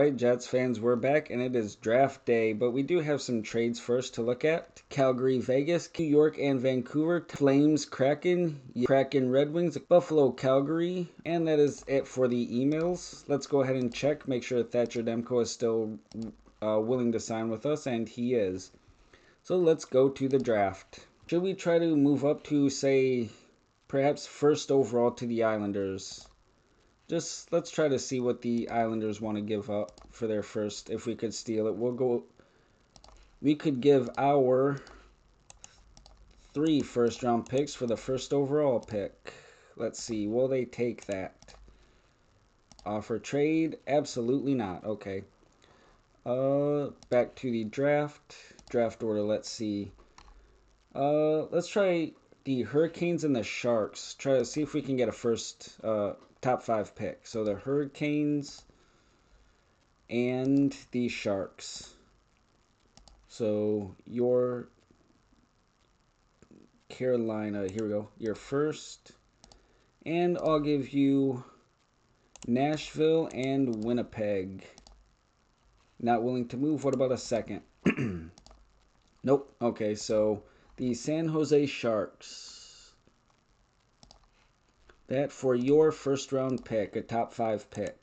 Alright, Jets fans, we're back, and it is draft day, but we do have some trades first to look at. Calgary, Vegas, New York, and Vancouver, Flames, Kraken, Kraken, Red Wings, Buffalo, Calgary, and that is it for the emails. Let's go ahead and check, make sure Thatcher Demko is still willing to sign with us, and he is. So let's go to the draft. Should we try to move up to, say, perhaps first overall to the Islanders? Just let's try to see what the Islanders want to give up for their first. If we could steal it, we could give our 3 first-round picks for the first overall pick. Let's see, will they take that? Offer trade? Absolutely not. Okay. Back to the draft order. Let's see. Let's try the Hurricanes and the Sharks. Try to see if we can get a first top 5 pick. So the Hurricanes and the Sharks. So your Carolina, here we go, your first. And I'll give you Nashville and Winnipeg. Not willing to move. What about a second? Nope. Okay, so the San Jose Sharks. That for your first round pick, a top 5 pick.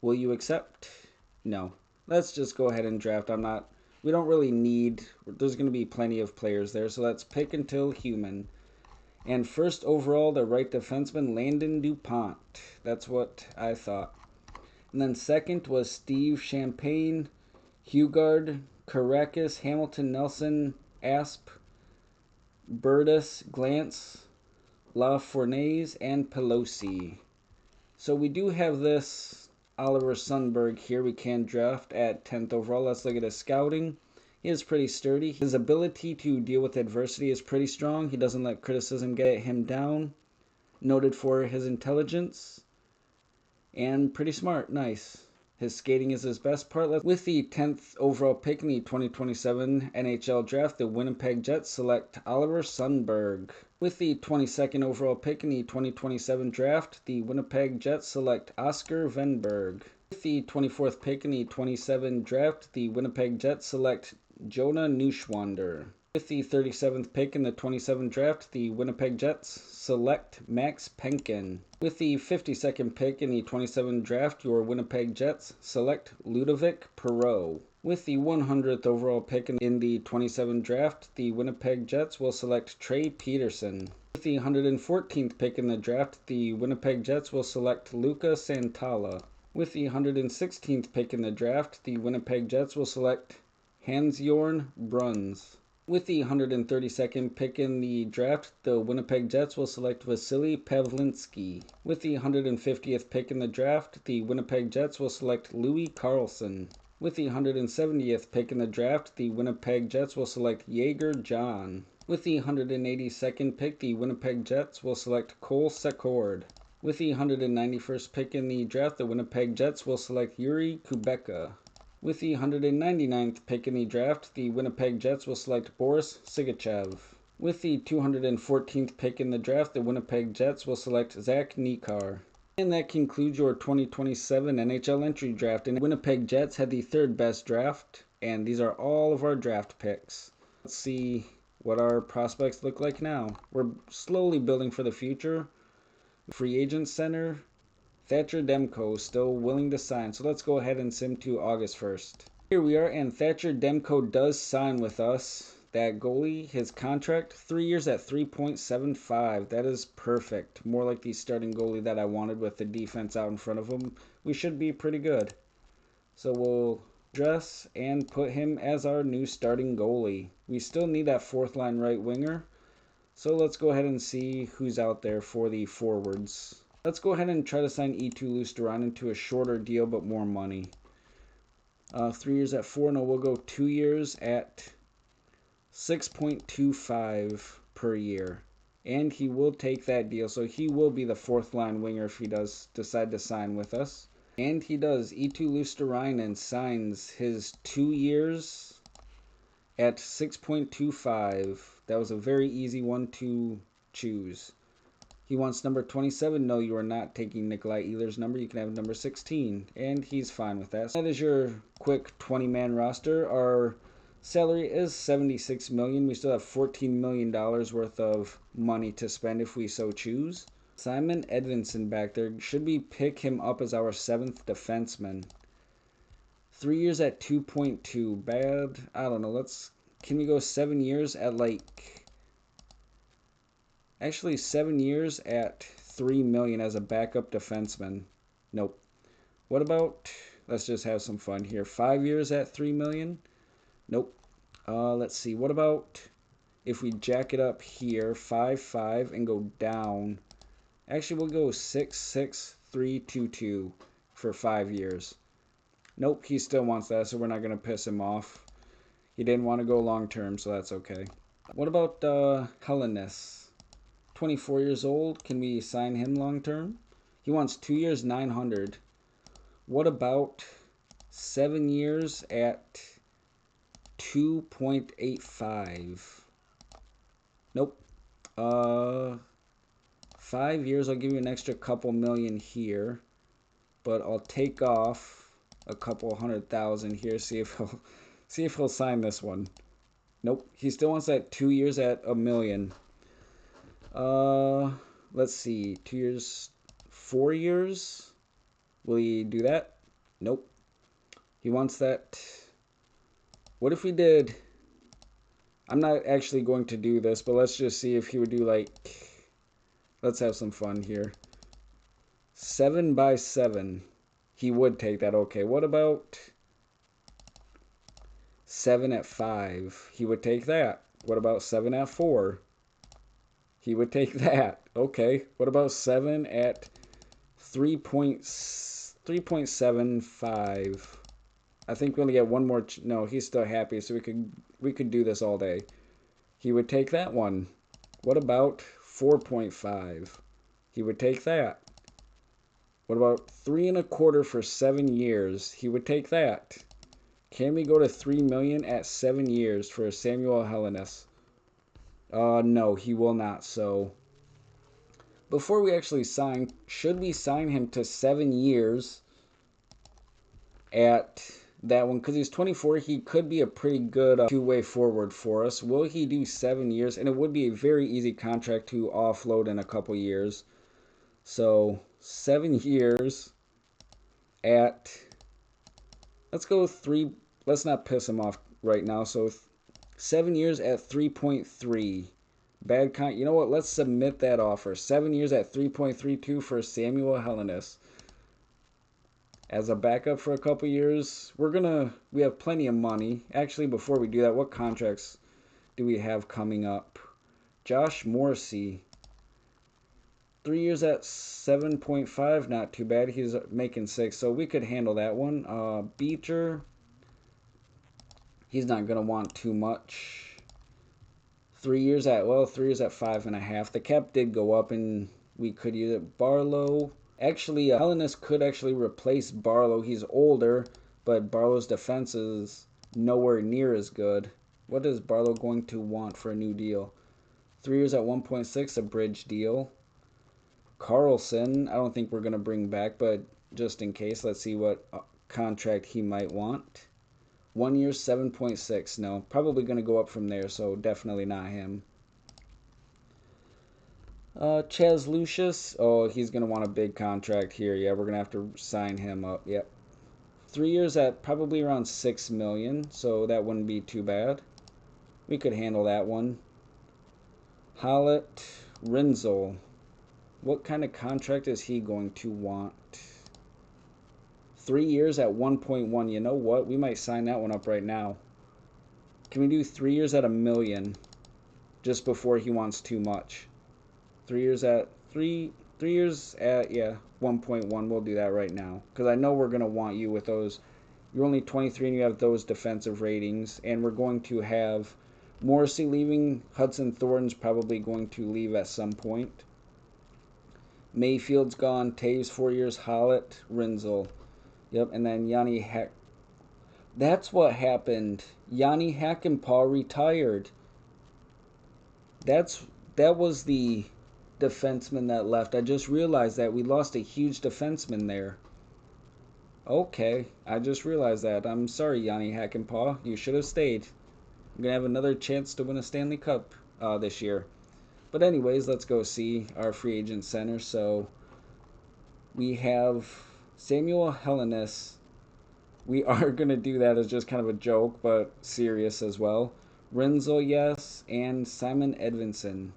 Will you accept? No. Let's just go ahead and draft. We don't really need, there's going to be plenty of players there, so let's pick until human. And first overall, the right defenseman, Landon DuPont. That's what I thought. And then second was Steve Champagne, Hugard, Caracas, Hamilton, Nelson, Asp, Burtis, Glance, La Fournaise, and Pelosi. So we do have this Oliver Sundberg here we can draft at 10th overall. Let's look at his scouting. He is pretty sturdy. His ability to deal with adversity is pretty strong. He doesn't let criticism get him down. Noted for his intelligence. And pretty smart. Nice. His skating is his best part. With the 10th overall pick in the 2027 NHL Draft, the Winnipeg Jets select Oliver Sundberg. With the 22nd overall pick in the 2027 Draft, the Winnipeg Jets select Oscar Venberg. With the 24th pick in the 27 Draft, the Winnipeg Jets select Jonah Neuschwander. With the 37th pick in the 27 Draft, the Winnipeg Jets select Max Penkin. With the 52nd pick in the 27 Draft, your Winnipeg Jets select Ludovic Perreault. With the 100th overall pick in the 27 Draft, the Winnipeg Jets will select Trey Peterson. With the 114th pick in the draft, the Winnipeg Jets will select Luca Santala. With the 116th pick in the draft, the Winnipeg Jets will select Hans-Jorn Bruns. With the 132nd pick in the draft, the Winnipeg Jets will select Vasily Pavlinsky. With the 150th pick in the draft, the Winnipeg Jets will select Louis Carlson. With the 170th pick in the draft, the Winnipeg Jets will select Jaeger John. With the 182nd pick, the Winnipeg Jets will select Cole Secord. With the 191st pick in the draft, the Winnipeg Jets will select Yuri Kubeka. With the 199th pick in the draft, the Winnipeg Jets will select Boris Sigachev. With the 214th pick in the draft, the Winnipeg Jets will select Zach Nikar. And that concludes your 2027 NHL entry draft. And the Winnipeg Jets had the 3rd best draft, and these are all of our draft picks. Let's see what our prospects look like now. We're slowly building for the future. Free agent center. Thatcher Demko still willing to sign. So let's go ahead and sim to August 1st. Here we are, and Thatcher Demko does sign with us. That goalie, his contract, 3 years at 3.75. That is perfect. More like the starting goalie that I wanted with the defense out in front of him. We should be pretty good. So we'll dress and put him as our new starting goalie. We still need that 4th line right winger. So let's go ahead and see who's out there for the forwards. Let's go ahead and try to sign E2 Luosterainen to a shorter deal but more money. 3 years at 4. No, we'll go 2 years at 6.25 per year. And he will take that deal. So he will be the 4th line winger if he does decide to sign with us. And he does. E2 Luosterainen signs his 2 years at 6.25. That was a very easy one to choose. He wants number 27. No, you are not taking Nikolai Ehlers' number. You can have number 16. And he's fine with that. So that is your quick 20-man roster. Our salary is $76 million. We still have $14 million worth of money to spend if we so choose. Simon Edvinson back there. Should we pick him up as our 7th defenseman? 3 years at 2.2. Bad. I don't know. Can we go 7 years at actually 7 years at $3 million as a backup defenseman? Nope. What about, let's just have some fun here. 5 years at $3 million? Nope. Let's see. What about if we jack it up here, 5.5, and go down? Actually, we'll go 6.6.3.2.2 for 5 years. Nope, he still wants that, so we're not going to piss him off. He didn't want to go long term, so that's okay. What about Hellenis? 24 years old. Can we sign him long term? He wants 2 years, 900. What about 7 years at 2.85? Nope. 5 years, I'll give you an extra couple million here, but I'll take off a couple 100,000 here. See if he'll sign this one. Nope. He still wants that 2 years at $1 million. Let's see. 2 years, 4 years. Will he do that? Nope. He wants that. What if we did? I'm not actually going to do this, but let's just see if he would do let's have some fun here. 7x7. He would take that. Okay. What about 7 at 5? He would take that. What about 7 at 4? He would take that. Okay. What about 7 at 3.75? I think we only get one more. No, he's still happy, so we could do this all day. He would take that one. What about 4.5? He would take that. What about 3.25 for 7 years? He would take that. Can we go to 3 million at 7 years for Samuel Hellenis? No, he will not. So before we actually sign, should we sign him to 7 years at that one? Because he's 24, he could be a pretty good two-way forward for us. Will he do 7 years? And it would be a very easy contract to offload in a couple years. So 7 years at, let's go 3. Let's not piss him off right now. So 7 years at 3.3. Bad you know what? Let's submit that offer. 7 years at 3.32 for Samuel Hellenis. As a backup for a couple years. We have plenty of money. Actually, before we do that, what contracts do we have coming up? Josh Morrissey. 3 years at 7.5. Not too bad. He's making 6, so we could handle that one. Beecher. He's not going to want too much. 3 years at 5.5. The cap did go up, and we could use it. Barlow. Actually, Hellenis could actually replace Barlow. He's older, but Barlow's defense is nowhere near as good. What is Barlow going to want for a new deal? 3 years at 1.6, a bridge deal. Carlson, I don't think we're going to bring back, but just in case, let's see what contract he might want. 1 year, 7.6. No, probably going to go up from there, so definitely not him. Chaz Lucius. Oh, he's going to want a big contract here. Yeah, we're going to have to sign him up. Yep. 3 years at probably around 6 million, so that wouldn't be too bad. We could handle that one. Hollett, Rinzel. What kind of contract is he going to want? 3 years at 1.1. You know what? We might sign that one up right now. Can we do 3 years at $1 million? Just before he wants too much. 3 years at 1.1. We'll do that right now. Because I know we're going to want you with those. You're only 23 and you have those defensive ratings. And we're going to have Morrissey leaving. Hudson Thornton's probably going to leave at some point. Mayfield's gone. Taves 4 years. Hollett, Rinzel. Yep, and then Yanni Heck. That's what happened. Yanni Hakanpää retired. That was the defenseman that left. I just realized that we lost a huge defenseman there. Okay, I just realized that. I'm sorry, Yanni Hackenpaw. You should have stayed. I'm going to have another chance to win a Stanley Cup this year. But anyways, let's go see our free agent center. So we have Samuel Helenius. We are going to do that as just kind of a joke, but serious as well. Renzel, yes, and Simon Edvinsson.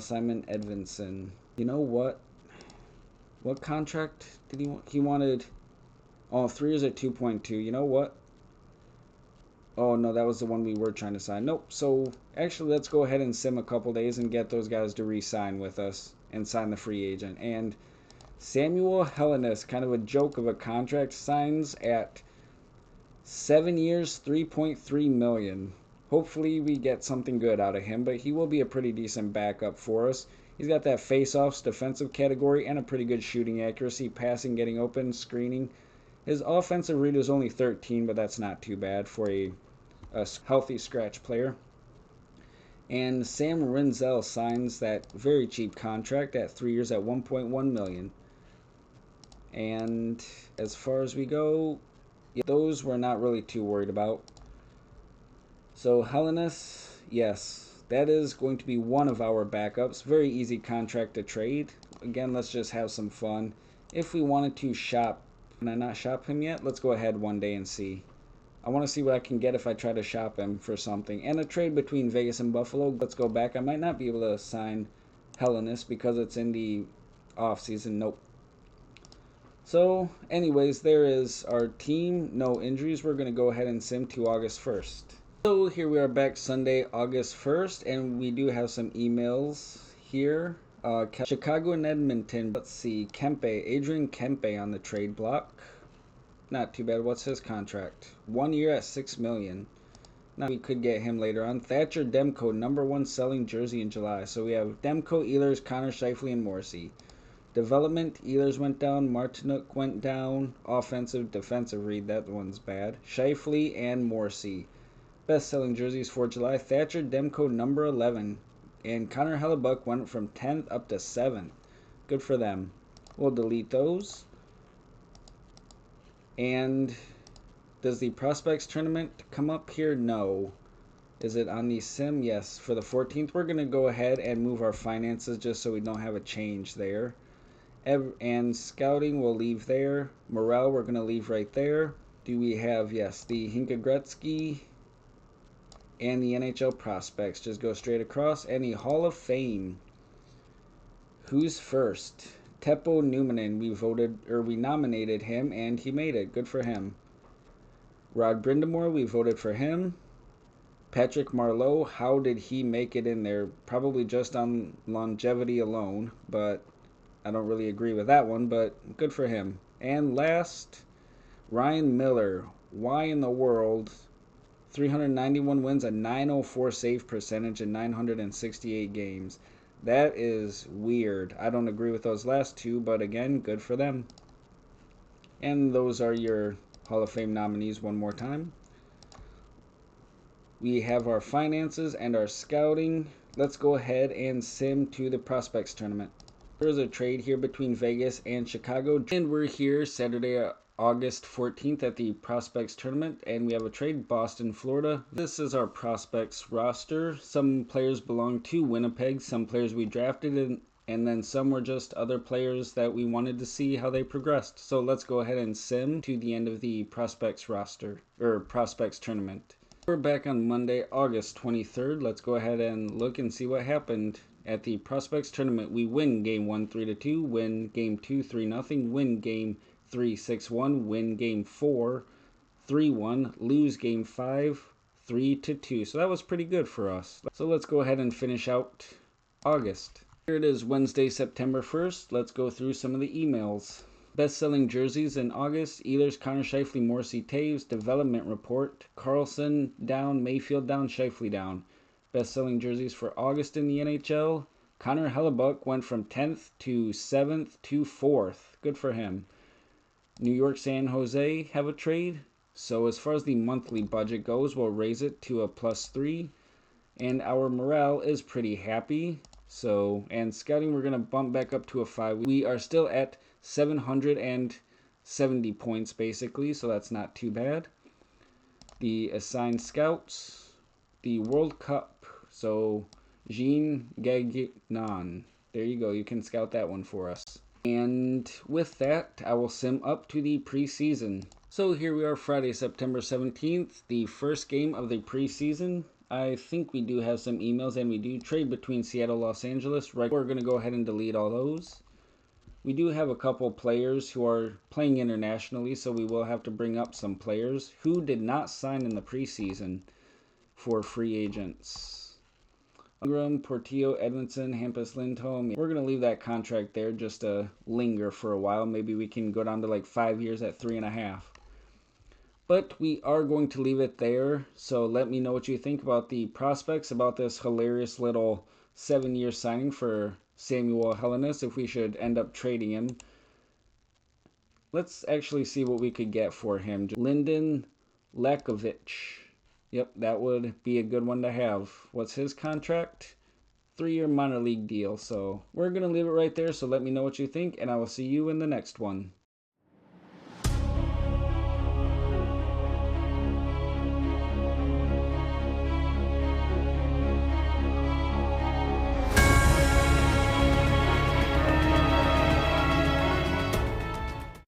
Simon Edvinsson. You know what? What contract did he want? He wanted, 3 years at 2.2. You know what? Oh, no, that was the one we were trying to sign. Nope. So, actually, let's go ahead and sim a couple days and get those guys to re-sign with us and sign the free agent. And Samuel Helenius, kind of a joke of a contract, signs at 7 years, 3.3 million. Hopefully we get something good out of him, but he will be a pretty decent backup for us. He's got that face-offs defensive category and a pretty good shooting accuracy, passing, getting open, screening. His offensive read is only 13, but that's not too bad for a healthy scratch player. And Sam Renzel signs that very cheap contract at 3 years at 1.1 million. And as far as we go, those we're not really too worried about. So Helenius, yes, that is going to be one of our backups. Very easy contract to trade. Again, let's just have some fun. If we wanted to shop, can I not shop him yet? Let's go ahead one day and see. I want to see what I can get if I try to shop him for something. And a trade between Vegas and Buffalo. Let's go back. I might not be able to sign Helenius because it's in the offseason. Nope. So, anyways, there is our team. No injuries. We're going to go ahead and sim to August 1st. So, here we are back Sunday, August 1st, and we do have some emails here. Chicago and Edmonton. Let's see. Adrian Kempe on the trade block. Not too bad. What's his contract? 1 year at $6 million. Now we could get him later on. Thatcher Demko, #1 selling jersey in July. So we have Demko, Ehlers, Connor Scheifele, and Morrissey. Development, Ehlers went down, Martinuk went down. Offensive, defensive read, that one's bad. Scheifele and Morrissey. Best-selling jerseys for July. Thatcher Demko, #11. And Connor Hellebuck went from 10th up to 7th. Good for them. We'll delete those. And does the prospects tournament come up here? No. Is it on the sim? Yes. For the 14th, we're going to go ahead and move our finances just so we don't have a change there. And scouting we'll leave there. Morale we're going to leave right there. Do we have, yes, the Hinka Gretzky and the NHL prospects. Just go straight across. And the Hall of Fame. Who's first? Teppo Numminen. We nominated him and he made it. Good for him. Rod Brindamore, we voted for him. Patrick Marleau, how did he make it in there? Probably just on longevity alone, but I don't really agree with that one, but good for him. And last, Ryan Miller. Why in the world? 391 wins, a 904 save percentage in 968 games. That is weird. I don't agree with those last two, but again, good for them. And those are your Hall of Fame nominees one more time. We have our finances and our scouting. Let's go ahead and sim to the prospects tournament. There's a trade here between Vegas and Chicago, and we're here Saturday, August 14th at the prospects tournament, and we have a trade, Boston, Florida. This is our prospects roster. Some players belong to Winnipeg, some players we drafted, and then some were just other players that we wanted to see how they progressed. So let's go ahead and sim to the end of the prospects roster, or prospects tournament. We're back on Monday, August 23rd. Let's go ahead and look and see what happened. At the prospects tournament, we win game 1 3-2, win game 2 3-0, win game 3 6-1, win game 4 3-1, lose game 5 3-2. So that was pretty good for us. So let's go ahead and finish out August. Here it is, Wednesday, September 1st. Let's go through some of the emails. Best-selling jerseys in August: Ehlers, Connor Scheifele, Morrissey, Taves. Development report: Carlson down, Mayfield down, Scheifele down. Best-selling jerseys for August in the NHL: Connor Hellebuck went from 10th to 7th to 4th. Good for him. New York, San Jose have a trade. So as far as the monthly budget goes, we'll raise it to a +3. And our morale is pretty happy. So, and scouting, we're going to bump back up to a 5. We are still at 770 points, basically, so that's not too bad. The assigned scouts, the World Cup. So, Jean Gagnon. There you go. You can scout that one for us. And with that, I will sim up to the preseason. So here we are, Friday, September 17th, the first game of the preseason. I think we do have some emails, and we do trade between Seattle, Los Angeles. Right, we're going to go ahead and delete all those. We do have a couple players who are playing internationally, so we will have to bring up some players who did not sign in the preseason for free agents. Ingram, Portillo, Edmondson, Hampus Lindholm. We're going to leave that contract there just to linger for a while. Maybe we can go down to like 5 years at 3.5. But we are going to leave it there. So let me know what you think about the prospects, about this hilarious little 7-year signing for Samuel Helenius, if we should end up trading him. Let's actually see what we could get for him. Lyndon Lakovich. Yep, that would be a good one to have. What's his contract? 3-year minor league deal. So we're going to leave it right there. So let me know what you think, and I will see you in the next one.